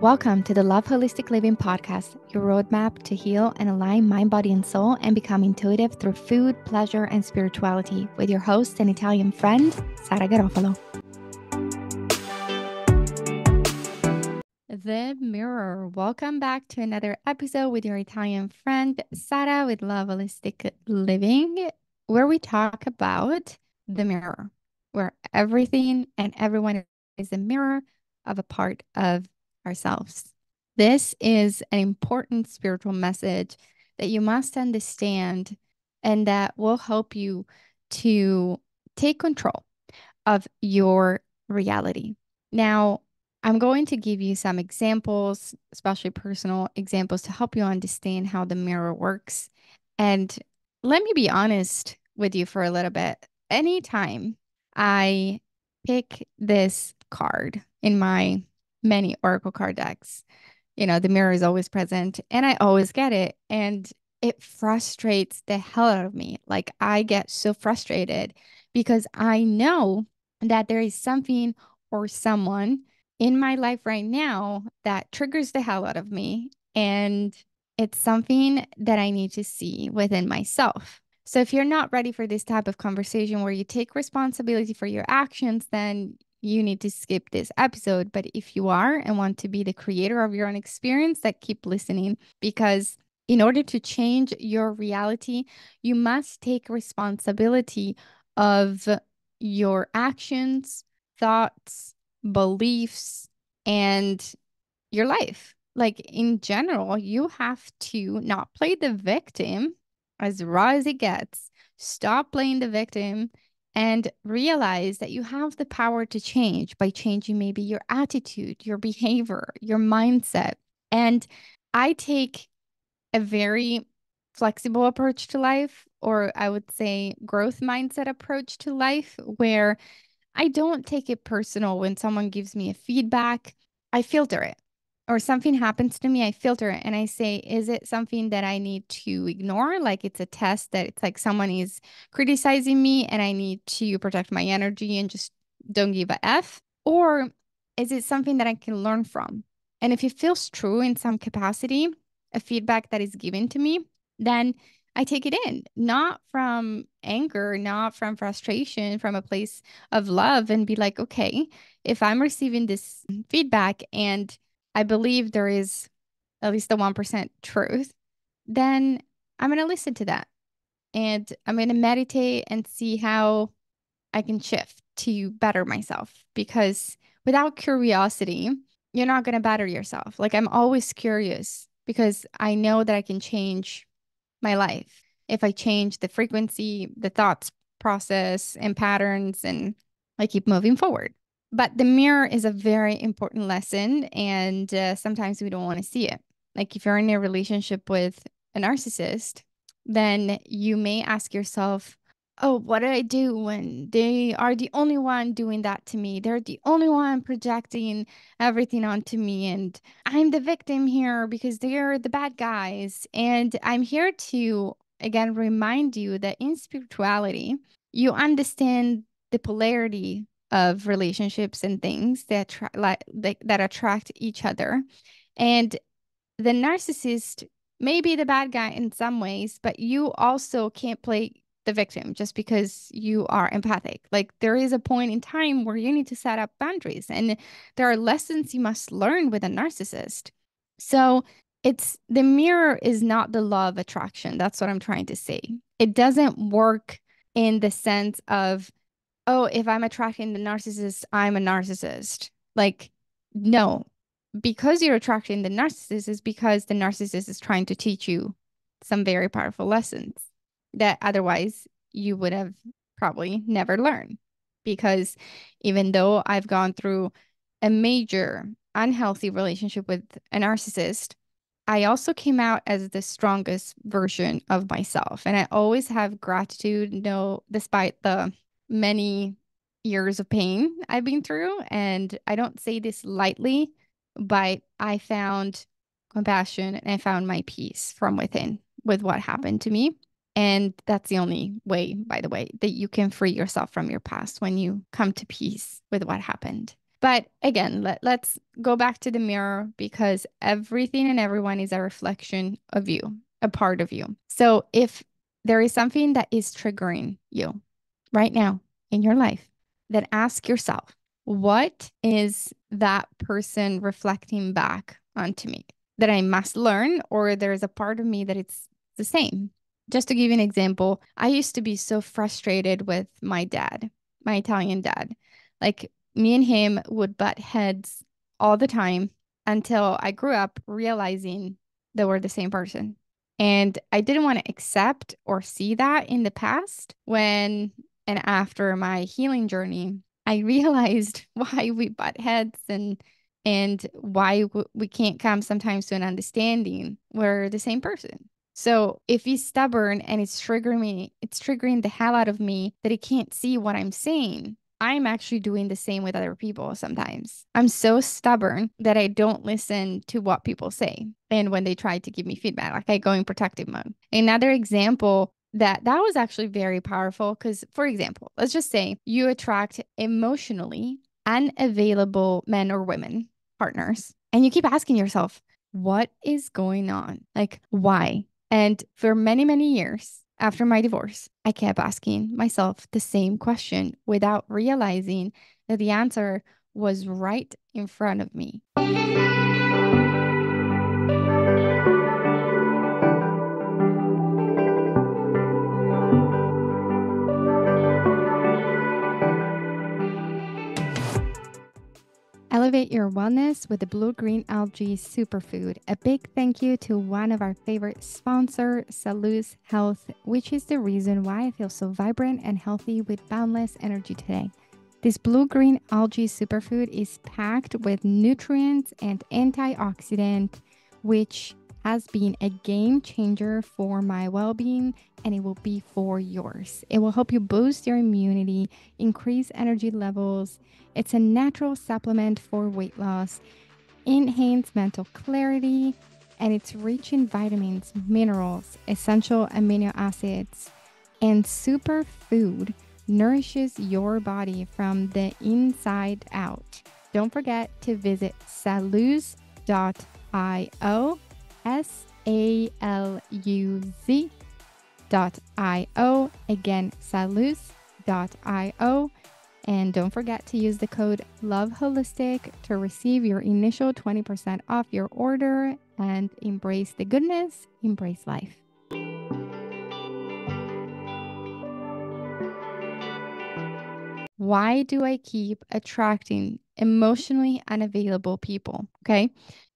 Welcome to the Love Holistic Living podcast, your roadmap to heal and align mind, body, and soul and become intuitive through food, pleasure, and spirituality with your host and Italian friend, Sara Garofalo. The Mirror. Welcome back to another episode with your Italian friend, Sara with Love Holistic Living, where we talk about the mirror, where everything and everyone is a mirror of a part of ourselves. This is an important spiritual message that you must understand and that will help you to take control of your reality. Now, I'm going to give you some examples, especially personal examples, to help you understand how the mirror works. And let me be honest with you for a little bit. Anytime I pick this card in my many Oracle card decks, the mirror is always present and I always get it. And it frustrates the hell out of me. Like I get so frustrated because I know that there is something or someone in my life right now that triggers the hell out of me. And it's something that I need to see within myself. So if you're not ready for this type of conversation where you take responsibility for your actions, then you need to skip this episode. But if you are and want to be the creator of your own experience, then keep listening, because in order to change your reality, you must take responsibility of your actions, thoughts, beliefs, and your life. Like in general, you have to not play the victim as raw as it gets. Stop playing the victim and realize that you have the power to change by changing maybe your attitude, your behavior, your mindset. And I take a very flexible approach to life, or I would say growth mindset approach to life, where I don't take it personal when someone gives me a feedback. I filter it. Or something happens to me, I filter it and I say, is it something that I need to ignore? Like it's a test that it's like someone is criticizing me and I need to protect my energy and just don't give a F? Or is it something that I can learn from? And if it feels true in some capacity, a feedback that is given to me, then I take it in, not from anger, not from frustration, from a place of love, and be like, okay, if I'm receiving this feedback and I believe there is at least the 1% truth, then I'm going to listen to that and I'm going to meditate and see how I can shift to better myself. Because without curiosity, you're not going to better yourself. Like I'm always curious because I know that I can change my life if I change the frequency, the thoughts process and patterns, and I keep moving forward. But the mirror is a very important lesson, and sometimes we don't want to see it. Like if you're in a relationship with a narcissist, then you may ask yourself, oh, what did I do when they are the only one doing that to me? They're the only one projecting everything onto me, and I'm the victim here because they're the bad guys. And I'm here to, again, remind you that in spirituality, you understand the polarity of relationships and things that attract each other. And the narcissist may be the bad guy in some ways, but you also can't play the victim just because you are empathic. Like there is a point in time where you need to set up boundaries, and there are lessons you must learn with a narcissist. So it's the mirror is not the law of attraction. That's what I'm trying to say. It doesn't work in the sense of, oh, if I'm attracting the narcissist, I'm a narcissist. Like, no, because you're attracting the narcissist is because the narcissist is trying to teach you some very powerful lessons that otherwise you would have probably never learned. Because even though I've gone through a major unhealthy relationship with a narcissist, I also came out as the strongest version of myself. And I always have gratitude, no, despite the many years of pain I've been through. And I don't say this lightly, but I found compassion and I found my peace from within with what happened to me. And that's the only way, by the way, that you can free yourself from your past, when you come to peace with what happened. But again, let's go back to the mirror because everything and everyone is a reflection of you, a part of you. So if there is something that is triggering you right now in your life, then ask yourself, what is that person reflecting back onto me that I must learn, or there's a part of me that it's the same? Just to give you an example, I used to be so frustrated with my dad, my Italian dad. Like me and him would butt heads all the time until I grew up realizing that we're the same person. And I didn't want to accept or see that in the past when and after my healing journey, I realized why we butt heads and why we can't come sometimes to an understanding. We're the same person. So if he's stubborn and it's triggering me, it's triggering the hell out of me that he can't see what I'm saying. I'm actually doing the same with other people sometimes. I'm so stubborn that I don't listen to what people say. And when they try to give me feedback, like I go in protective mode. Another example that was actually very powerful because, for example, let's just say you attract emotionally unavailable men or women partners, and you keep asking yourself, what is going on? Like, why? And for many, many years after my divorce, I kept asking myself the same question without realizing that the answer was right in front of me. Elevate your wellness with the blue green algae superfood. A big thank you to one of our favorite sponsor, Salus Health, which is the reason why I feel so vibrant and healthy with boundless energy today. This blue green algae superfood is packed with nutrients and antioxidant, which has been a game changer for my well-being, and it will be for yours. It will help you boost your immunity, increase energy levels. It's a natural supplement for weight loss, enhance mental clarity, and it's rich in vitamins, minerals, essential amino acids, and superfood nourishes your body from the inside out. Don't forget to visit saluz.io, saluz.io. Again, saluz.io. And don't forget to use the code LOVEHOLISTIC to receive your initial 20% off your order and embrace the goodness, embrace life. Why do I keep attracting emotionally unavailable people? Okay.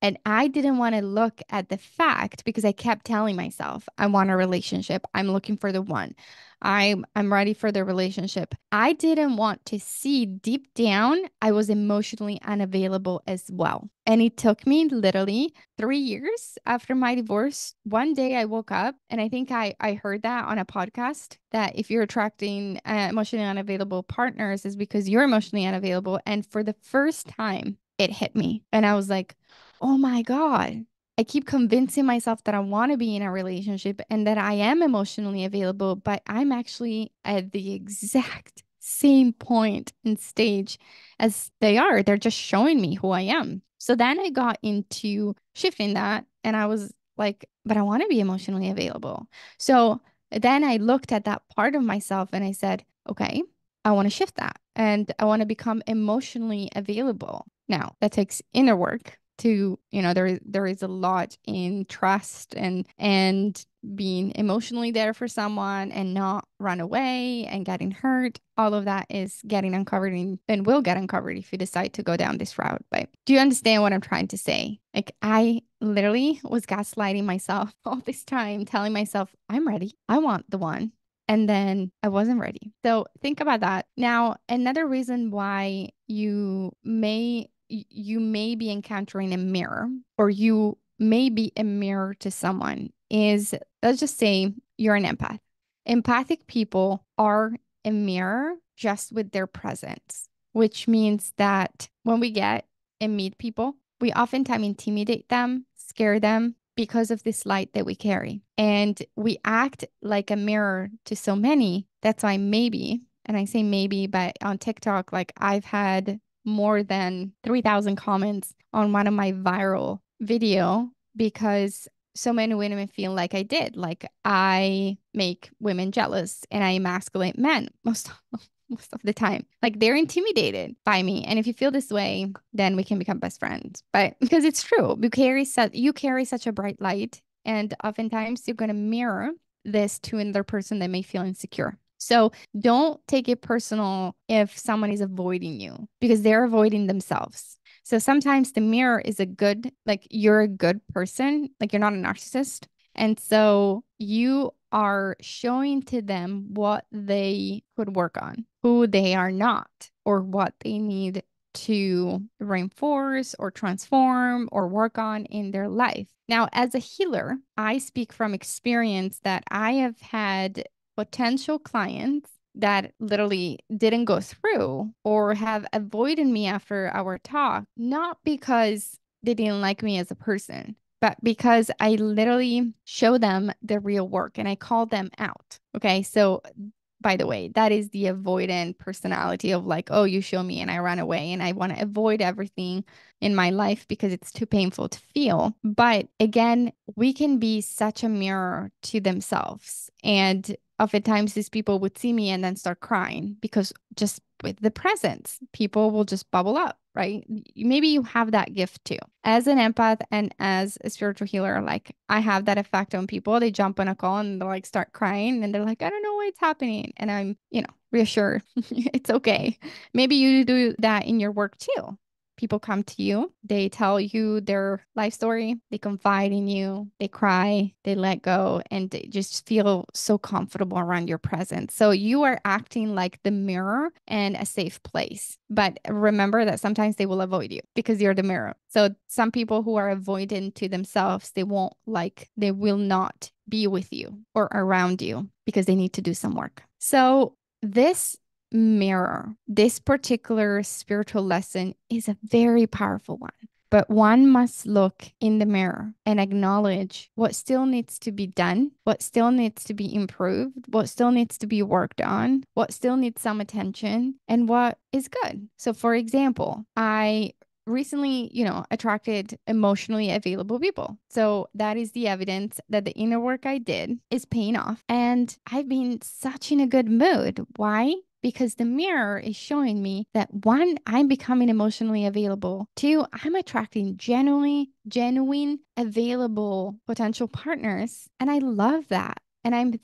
And I didn't want to look at the fact because I kept telling myself, I want a relationship. I'm looking for the one. I'm ready for the relationship. I didn't want to see deep down I was emotionally unavailable as well. And it took me literally 3 years after my divorce. One day I woke up and I think I heard that on a podcast that if you're attracting emotionally unavailable partners is because you're emotionally unavailable. And for the first time, it hit me. And I was like, oh my God. I keep convincing myself that I want to be in a relationship and that I am emotionally available, but I'm actually at the exact same point and stage as they are. They're just showing me who I am. So then I got into shifting that and I was like, but I want to be emotionally available. So then I looked at that part of myself and I said, okay, I want to shift that and I want to become emotionally available. Now, that takes inner work to, there is a lot in trust and being emotionally there for someone and not run away and getting hurt. All of that is getting uncovered and will get uncovered if you decide to go down this route. But do you understand what I'm trying to say? Like I literally was gaslighting myself all this time, telling myself, I'm ready. I want the one. And then I wasn't ready. So think about that. Now, another reason why you may be encountering a mirror or you may be a mirror to someone is, let's just say you're an empath. Empathic people are a mirror just with their presence, which means that when we get and meet people, we oftentimes intimidate them, scare them because of this light that we carry. And we act like a mirror to so many. That's why maybe, and I say maybe, but on TikTok, like I've had more than 3,000 comments on one of my viral video because so many women feel like I did. Like I make women jealous and I emasculate men most of the time. Like they're intimidated by me. And if you feel this way, then we can become best friends. But because it's true, you carry such a bright light, and oftentimes you're gonna mirror this to another person that may feel insecure. So don't take it personal if someone is avoiding you because they're avoiding themselves. So sometimes the mirror is a good, like you're a good person, like you're not a narcissist. And so you are showing to them what they could work on, who they are not, or what they need to reinforce or transform or work on in their life. Now, as a healer, I speak from experience that I have had potential clients that literally didn't go through or have avoided me after our talk, not because they didn't like me as a person, but because I literally show them the real work and I call them out. Okay. So, by the way, that is the avoidant personality of like, oh, you show me and I run away and I want to avoid everything in my life because it's too painful to feel. But again, we can be such a mirror to themselves. And oftentimes these people would see me and then start crying because just with the presence, people will just bubble up, right? Maybe you have that gift too. As an empath and as a spiritual healer, like I have that effect on people. They jump on a call and they'll like start crying and they're like, I don't know what's happening. And I'm, reassured it's okay. Maybe you do that in your work too. People come to you, they tell you their life story, they confide in you, they cry, they let go, and they just feel so comfortable around your presence. So you are acting like the mirror and a safe place. But remember that sometimes they will avoid you because you're the mirror. So some people who are avoidant to themselves, they will not be with you or around you because they need to do some work. So this mirror, this particular spiritual lesson is a very powerful one. But one must look in the mirror and acknowledge what still needs to be done, what still needs to be improved, what still needs to be worked on, what still needs some attention, and what is good. So, for example, I recently, attracted emotionally available people. So that is the evidence that the inner work I did is paying off. And I've been such in a good mood. Why? Because the mirror is showing me that one, I'm becoming emotionally available. Two, I'm attracting genuine, available potential partners. And I love that. And I'm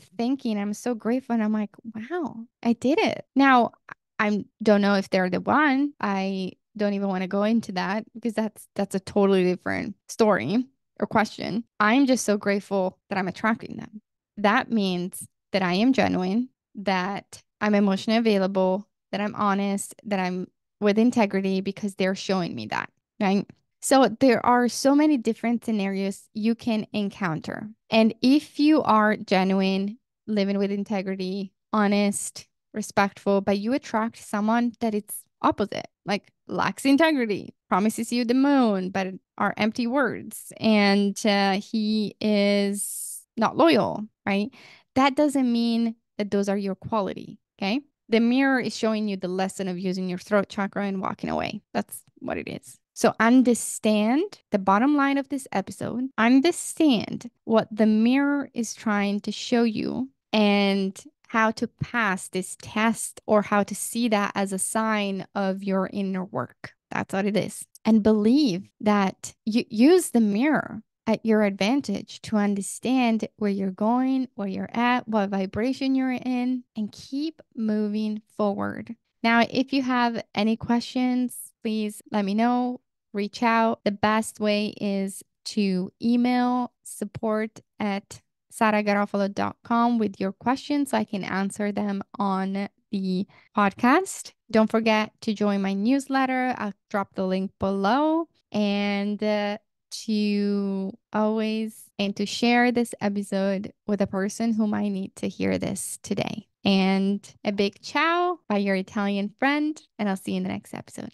so grateful. And I'm like, wow, I did it. Now, I don't know if they're the one. I don't even want to go into that because that's a totally different story or question. I'm just so grateful that I'm attracting them. That means that I am genuine, that I'm emotionally available, that I'm honest, that I'm with integrity because they're showing me that, right? So there are so many different scenarios you can encounter. And if you are genuine, living with integrity, honest, respectful, but you attract someone that it's opposite, like lacks integrity, promises you the moon, but are empty words, and he is not loyal, right? That doesn't mean that those are your quality, okay? The mirror is showing you the lesson of using your throat chakra and walking away. That's what it is. So understand the bottom line of this episode. Understand what the mirror is trying to show you and how to pass this test or how to see that as a sign of your inner work. That's what it is. And believe that you use the mirror at your advantage to understand where you're going, where you're at, what vibration you're in, and keep moving forward. Now, if you have any questions, please let me know. Reach out. The best way is to email support@saragarofalo.com with your questions so I can answer them on the podcast. Don't forget to join my newsletter. I'll drop the link below. And to share this episode with a person who might need to hear this today. And a big ciao by your Italian friend, and I'll see you in the next episode.